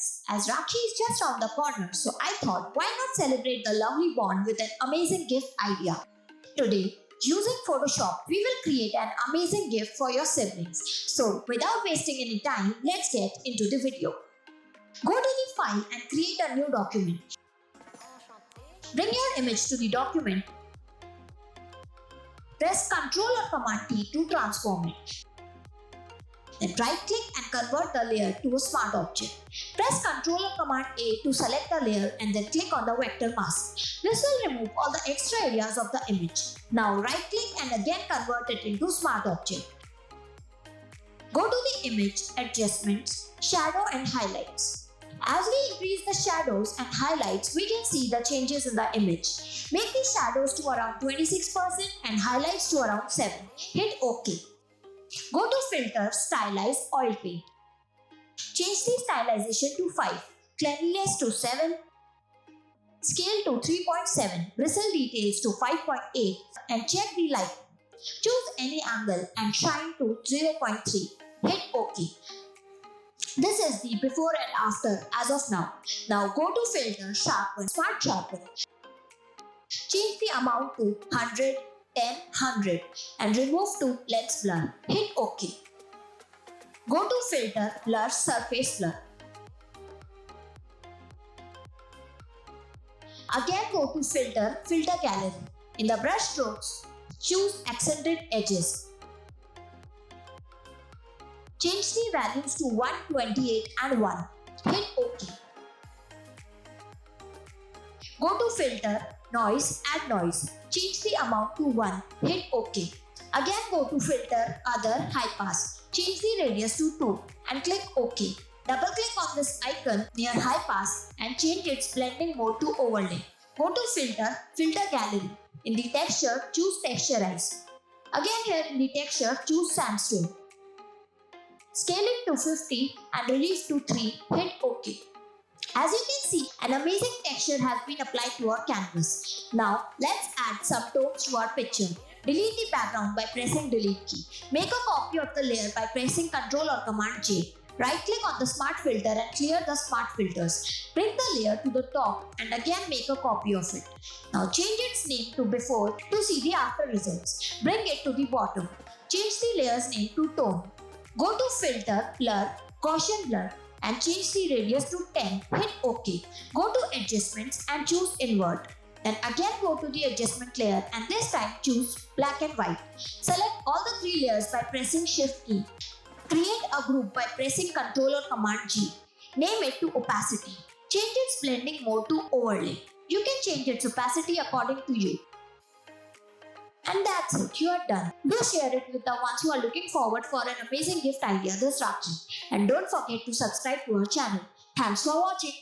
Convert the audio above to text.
friends. As Rakhi is just around the corner, so I thought why not celebrate the lovely bond with an amazing gift idea. Today, using Photoshop, we will create an amazing gift for your siblings. So without wasting any time, let's get into the video. Go to the file and create a new document. Bring your image to the document. Press Ctrl or Command T to transform it. Then right-click and convert the layer to a smart object. Press Ctrl or Command A to select the layer and then click on the vector mask. This will remove all the extra areas of the image. Now right-click and again convert it into smart object. Go to the image, Adjustments, Shadow and Highlights. As we increase the shadows and highlights, we can see the changes in the image. Make the shadows to around 26% and highlights to around 7%. Hit OK. Go to Filter, Stylize, Oil Paint. Change the stylization to 5, Cleanliness to 7, Scale to 3.7, Bristle Details to 5.8 and check the light. Choose any angle and shine to 0.3. Hit OK. This is the before and after as of now. Now go to Filter, Sharpen, Smart Sharpen. Change the amount to 100, 10, 100 and remove to Lens Blur. Hit OK. Go to Filter, Blur, Surface Blur. Again go to Filter, Filter Gallery. In the brush strokes, choose Accented Edges. Change the values to 128 and 1. Hit OK. Go to Filter, Noise, Add Noise. Change the amount to 1. Hit OK. Again go to Filter, Other, High Pass. Change the radius to 2 and click OK. Double click on this icon near High Pass and change its blending mode to Overlay. Go to Filter, Filter Gallery. In the texture, choose Texturize. Again here in the texture, choose Sandstone. Scale it to 50 and release to 3, hit OK. As you can see, an amazing texture has been applied to our canvas. Now, let's add some tones to our picture. Delete the background by pressing Delete key. Make a copy of the layer by pressing Ctrl or Command J. Right-click on the Smart Filter and clear the Smart Filters. Bring the layer to the top and again make a copy of it. Now change its name to Before to see the after results. Bring it to the bottom. Change the layer's name to Tone. Go to Filter, Blur, Gaussian Blur and change the radius to 10. Hit OK. Go to Adjustments and choose Invert. Then again go to the adjustment layer and this time choose Black and White. Select all the 3 layers by pressing Shift key. Create a group by pressing Ctrl or Command G. Name it to Opacity. Change its blending mode to Overlay. You can change its opacity according to you. And that's it, you are done. Do share it with the ones who are looking forward for an amazing gift idea this Rakhi. And don't forget to subscribe to our channel. Thanks for watching.